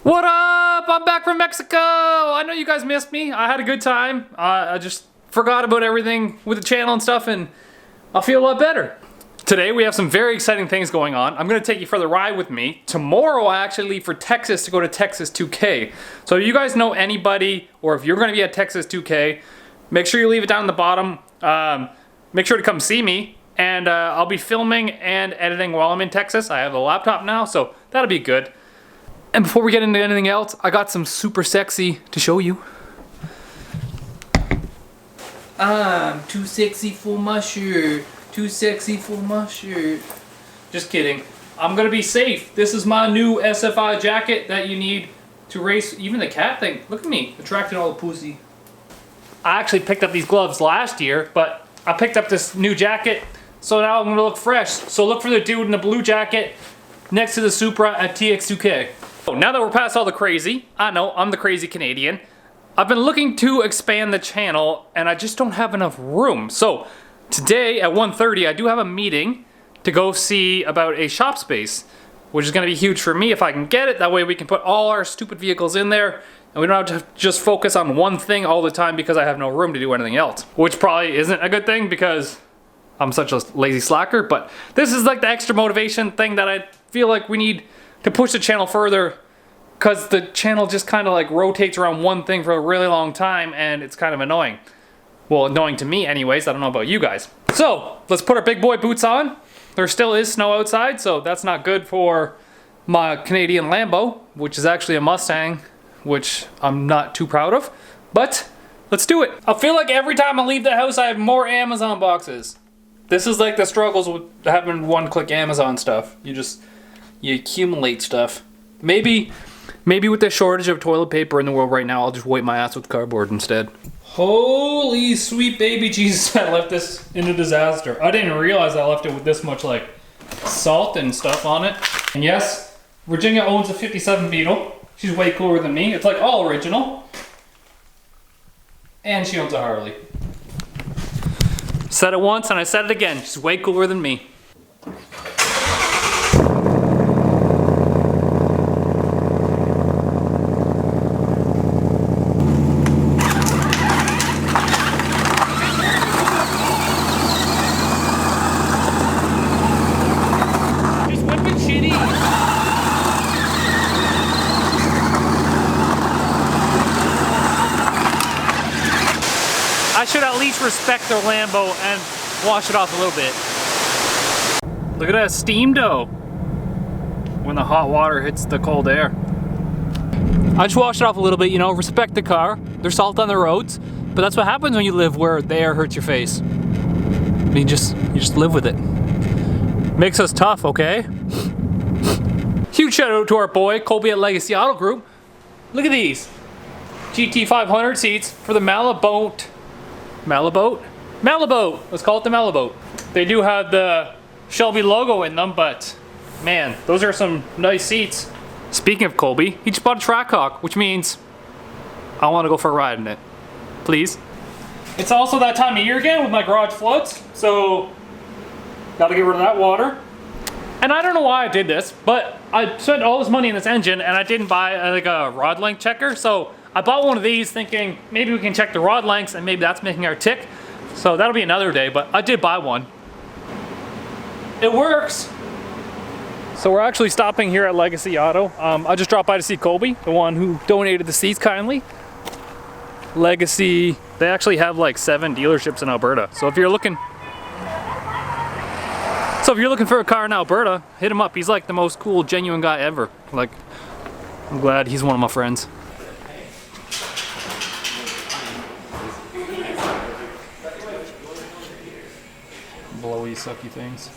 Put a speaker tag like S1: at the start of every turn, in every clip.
S1: What up? I'm back from Mexico. I know you guys missed me. I had a good time. I just forgot about everything with the channel and stuff, and I'll feel a lot better. Today we have some very exciting things going on. I'm gonna take you for the ride with me. Tomorrow I actually leave for Texas to go to Texas 2K. So if you guys know anybody, or if you're gonna be at Texas 2K, make sure you leave it down in the bottom. Make sure to come see me, and I'll be filming and editing while I'm in Texas. I have a laptop now, so that'll be good. And before we get into anything else, I got some super sexy to show you. I'm too sexy for my shirt. Too sexy for my shirt. Just kidding. I'm gonna be safe. This is my new SFI jacket that you need to race. Even the cat thing. Look at me, attracting all the pussy. I actually picked up these gloves last year, but I picked up this new jacket, so now I'm gonna look fresh. So look for the dude in the blue jacket next to the Supra at TX2K. Now that we're past all the crazy, I know, I'm the crazy Canadian. I've been looking to expand the channel and I just don't have enough room. So today at 1:30, I do have a meeting to go see about a shop space, which is gonna be huge for me if I can get it. That way we can put all our stupid vehicles in there and we don't have to just focus on one thing all the time because I have no room to do anything else. Which probably isn't a good thing because I'm such a lazy slacker, but this is like the extra motivation thing that I feel like we need to push the channel further, because the channel just kind of like rotates around one thing for a really long time and it's kind of annoying. Well, annoying to me anyways, I don't know about you guys. So, let's put our big boy boots on. There still is snow outside, so that's not good for my Canadian Lambo, which is actually a Mustang, which I'm not too proud of, but let's do it. I feel like every time I leave the house I have more Amazon boxes. This is like the struggles with having one-click Amazon stuff. You accumulate stuff. Maybe with the shortage of toilet paper in the world right now, I'll just wipe my ass with cardboard instead. Holy sweet baby Jesus, I left this in a disaster. I didn't realize I left it with this much like salt and stuff on it. And yes, Virginia owns a 57 Beetle. She's way cooler than me. It's like all original. And she owns a Harley. Said it once and I said it again. She's way cooler than me. I should at least respect their Lambo and wash it off a little bit. Look at that steam dough when the hot water hits the cold air. I just washed it off a little bit, you know, respect the car. There's salt on the roads, but that's what happens when you live where the air hurts your face. You just live with it. Makes us tough, okay? Huge shout out to our boy, Colby at Legacy Auto Group. Look at these. GT500 seats for the Maliboat. Maliboat! Let's call it the Maliboat. They do have the Shelby logo in them, but man, those are some nice seats. Speaking of Colby, he just bought a Trackhawk, which means I want to go for a ride in it. Please. It's also that time of year again with my garage floods, so gotta get rid of that water. And I don't know why I did this, but I spent all this money in this engine and I didn't buy like a rod length checker, so I bought one of these thinking maybe we can check the rod lengths and maybe that's making our tick. So that'll be another day, but I did buy one. It works. So we're actually stopping here at Legacy Auto. I just dropped by to see Colby, the one who donated the seats kindly. Legacy, they actually have like 7 dealerships in Alberta. So if you're looking for a car in Alberta, hit him up. He's like the most cool, genuine guy ever. Like, I'm glad he's one of my friends. Blowy, sucky things.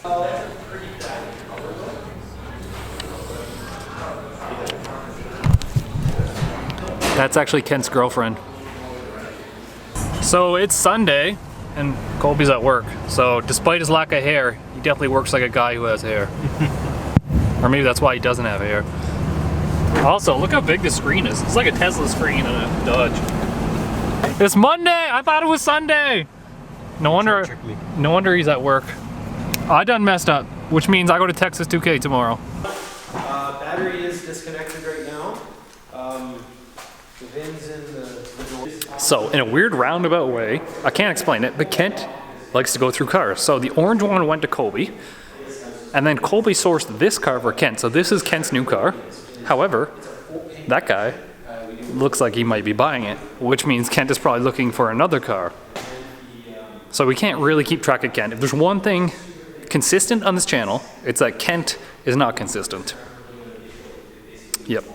S1: That's actually Kent's girlfriend. So it's Sunday and Colby's at work. So despite his lack of hair, he definitely works like a guy who has hair. Or maybe that's why he doesn't have hair. Also, look how big this screen is. It's like a Tesla screen in a Dodge. It's Monday! I thought it was Sunday! No wonder he's at work. I done messed up, which means I go to Texas 2K tomorrow.
S2: Battery is disconnected right now.
S1: So in a weird roundabout way, I can't explain it, but Kent likes to go through cars. So the orange one went to Colby, and then Colby sourced this car for Kent. So this is Kent's new car. However, that guy looks like he might be buying it, which means Kent is probably looking for another car. So we can't really keep track of Kent. If there's one thing consistent on this channel, it's that Kent is not consistent. Yep.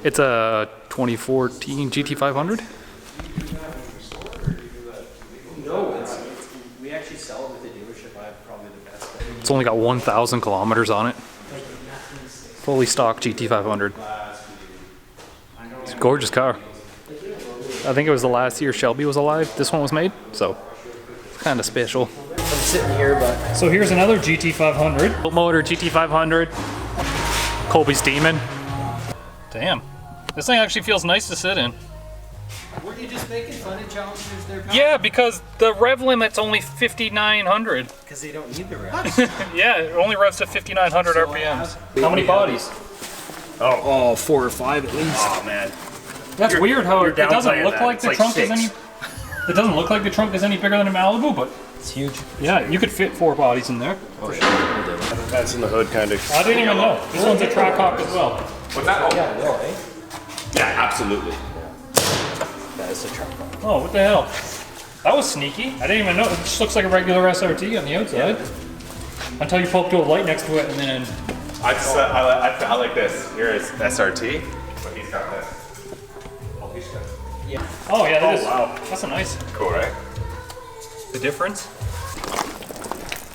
S1: It's a 2014 GT500.
S2: No, we actually sell it with the dealership. I have probably the best.
S1: It's only got 1,000 kilometers on it. Fully stock GT500. It's a gorgeous car. I think it was the last year Shelby was alive. This one was made, so it's kind of special.
S2: I'm sitting here, but
S1: So here's another GT500. Motor GT500. Colby's Demon. Damn. This thing actually feels nice to sit in.
S2: were you just making fun of challengers there, Pat?
S1: Yeah, because the rev limit's only 5,900.
S2: Because they don't need the revs.
S1: Yeah, it only revs to 5,900 RPMs. How many bodies?
S2: Oh, 4 or 5 at least.
S3: Oh man.
S1: That's weird how it doesn't
S3: downplaying
S1: look
S3: that.
S1: like
S3: It's
S1: the
S3: like
S1: trunk is
S3: 6.
S1: any. It doesn't look like the trunk is any bigger than a Malibu, but
S2: It's huge.
S1: yeah, you could fit 4 bodies in there.
S2: Oh, yeah.
S3: That's in the hood kind of.
S1: I didn't even know. This one's a Trackhawk as well.
S3: What's that? Oh,
S2: Yeah, no, eh?
S3: yeah, absolutely.
S2: That is the truck.
S1: Oh, what the hell? That was sneaky. I didn't even know. It just looks like a regular SRT on the outside. Until you poke to a light next to it and then.
S3: I like this. Here is SRT, but he's got this. Oh, he's got
S1: Oh yeah, that is.
S3: wow.
S1: That's a nice.
S3: cool, right?
S1: The difference.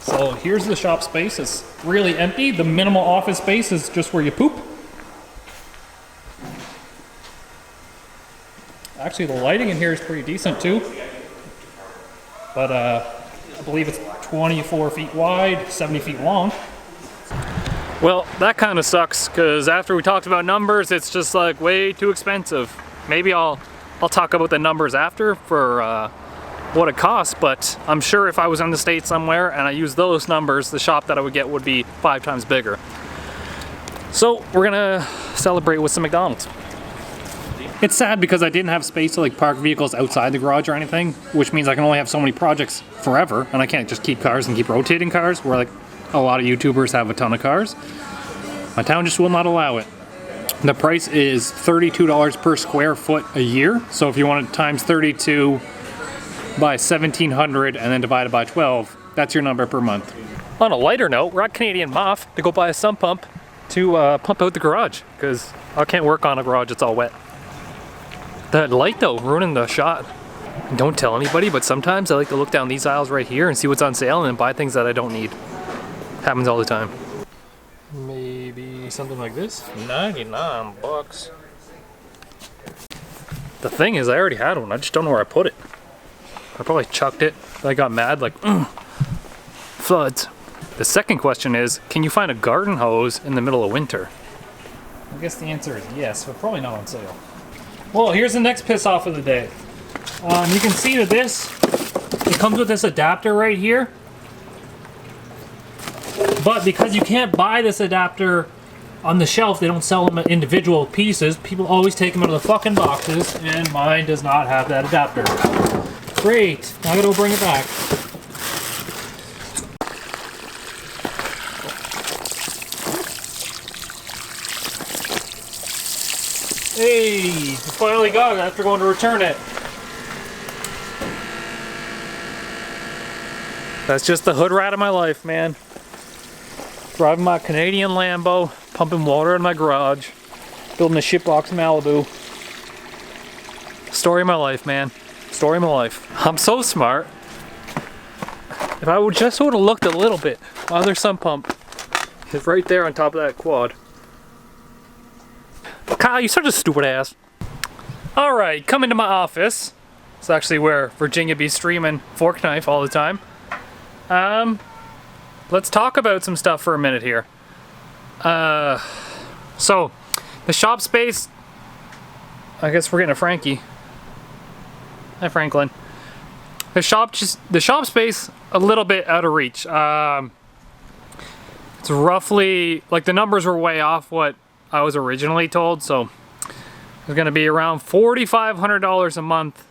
S1: So here's the shop space. It's really empty. The minimal office space is just where you poop. Actually, the lighting in here is pretty decent too. But I believe it's 24 feet wide, 70 feet long. Well, that kind of sucks because after we talked about numbers, it's just like way too expensive. Maybe I'll talk about the numbers after for what it costs, but I'm sure if I was in the States somewhere and I used those numbers, the shop that I would get would be 5 times bigger. So we're gonna celebrate with some McDonald's. It's sad because I didn't have space to like park vehicles outside the garage or anything, which means I can only have so many projects forever, and I can't just keep cars and keep rotating cars, where like a lot of YouTubers have a ton of cars. My town just will not allow it. The price is $32 per square foot a year, so if you want to times 32 by 1,700 and then divide it by 12, that's your number per month. On a lighter note, we're at Canadian Moth to go buy a sump pump to pump out the garage, because I can't work on a garage, it's all wet. That light though, ruining the shot. Don't tell anybody, but sometimes I like to look down these aisles right here and see what's on sale and then buy things that I don't need. Happens all the time. Maybe something like this? 99 bucks. The thing is, I already had one, I just don't know where I put it. I probably chucked it. I got mad, like, floods. The second question is, can you find a garden hose in the middle of winter? I guess the answer is yes, but probably not on sale. Well, here's the next piss off of the day. You can see that it comes with this adapter right here. But because you can't buy this adapter on the shelf, they don't sell them in individual pieces. People always take them out of the fucking boxes, and mine does not have that adapter. Great, now I gotta go bring it back. Hey, I finally got it after going to return it. That's just the hood rat of my life, man. Driving my Canadian Lambo, pumping water in my garage, building a shitbox Malibu. Story of my life, man. Story of my life. I'm so smart. If I would just would have looked a little bit, other sump pump is right there on top of that quad. Kyle, you're such a stupid ass. Alright, come into my office. It's actually where Virginia be streaming Fork Knife all the time. Let's talk about some stuff for a minute here. So, the shop space, I guess we're getting a Frankie. Hi, Franklin. The shop space, a little bit out of reach. It's roughly, like the numbers were way off what I was originally told, so it's gonna be around $4,500 a month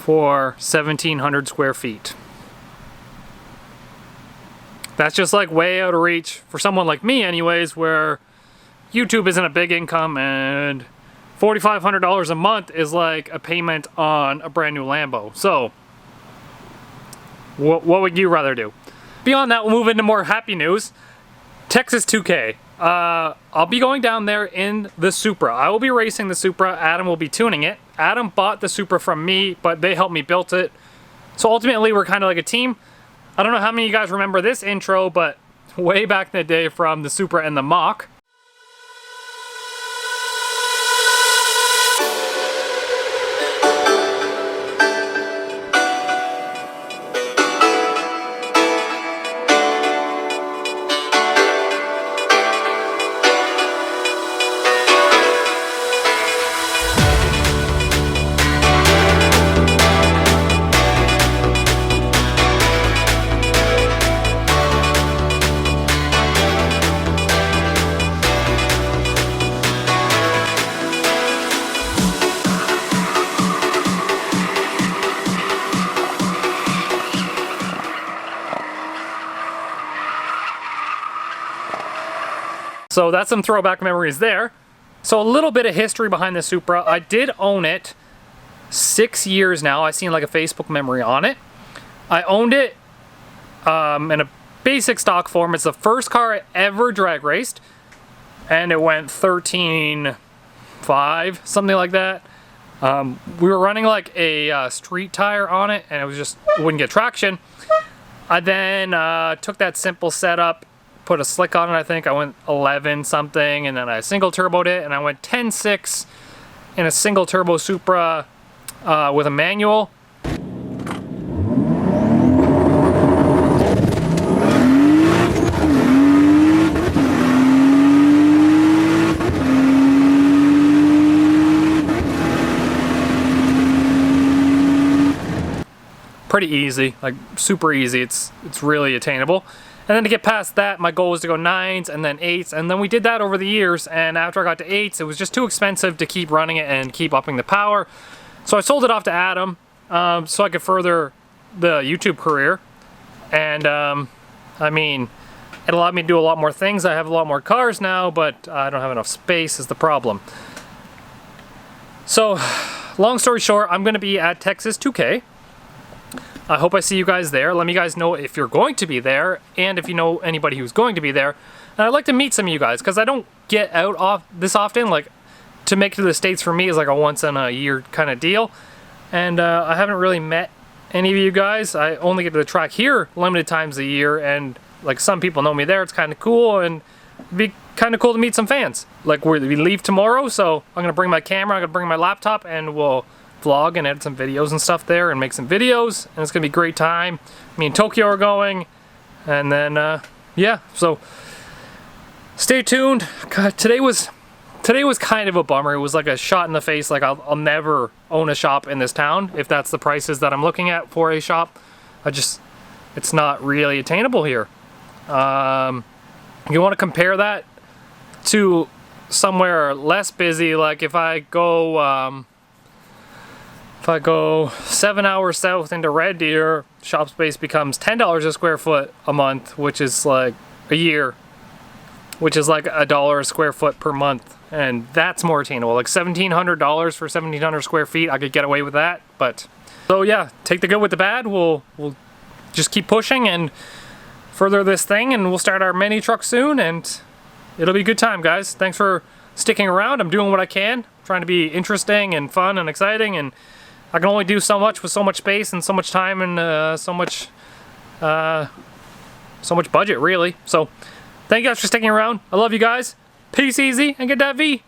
S1: for 1,700 square feet. That's just like way out of reach for someone like me anyways, where YouTube isn't a big income and $4,500 a month is like a payment on a brand new Lambo. So, what would you rather do? Beyond that, we'll move into more happy news. Texas 2K. I'll be going down there in the Supra. I will be racing the Supra. Adam will be tuning it. Adam bought the Supra from me, but they helped me build it. So ultimately, we're kind of like a team. I don't know how many of you guys remember this intro, but way back in the day from the Supra and the Mach. So that's some throwback memories there. So a little bit of history behind the Supra. I did own it 6 years now. I seen like a Facebook memory on it. I owned it in a basic stock form. It's the first car I ever drag raced, and it went 13.5, something like that. We were running like a street tire on it, and it wouldn't get traction. I then took that simple setup, put a slick on it. I think I went 11 something, and then I single turboed it, and I went 10.6 in a single turbo Supra with a manual. Pretty easy, like super easy. It's really attainable. And then to get past that, my goal was to go 9s and then 8s, and then we did that over the years, and after I got to 8s, it was just too expensive to keep running it and keep upping the power. So I sold it off to Adam so I could further the YouTube career. And I mean, it allowed me to do a lot more things. I have a lot more cars now, but I don't have enough space is the problem. So, long story short, I'm going to be at Texas 2K. I hope I see you guys there. Let me guys know if you're going to be there, and if you know anybody who's going to be there. And I'd like to meet some of you guys, because I don't get out this often. Like, to make it to the States for me is like a once-in-a-year kind of deal. And I haven't really met any of you guys. I only get to the track here limited times a year, and like some people know me there. It's kind of cool, and it'd be kind of cool to meet some fans. Like, we leave tomorrow, so I'm going to bring my camera, I'm going to bring my laptop, and we'll vlog and edit some videos and stuff there and make some videos, and it's gonna be a great time. Me and Tokyo are going, and then yeah, so stay tuned. God, today was kind of a bummer. It was like a shot in the face. Like, I'll never own a shop in this town if that's the prices that I'm looking at for a shop. It's not really attainable here. You want to compare that to somewhere less busy, like if I go 7 hours south into Red Deer, shop space becomes $10 a square foot a month, which is like a year, which is like $1 a square foot per month, and that's more attainable. Like $1,700 for 1,700 square feet, I could get away with that. But so yeah, take the good with the bad. We'll just keep pushing and further this thing, and we'll start our mini truck soon, and it'll be a good time, guys. Thanks for sticking around. I'm doing what I can, trying to be interesting and fun and exciting, and I can only do so much with so much space and so much time and so much budget, really. So, thank you guys for sticking around. I love you guys. Peace easy and get that V.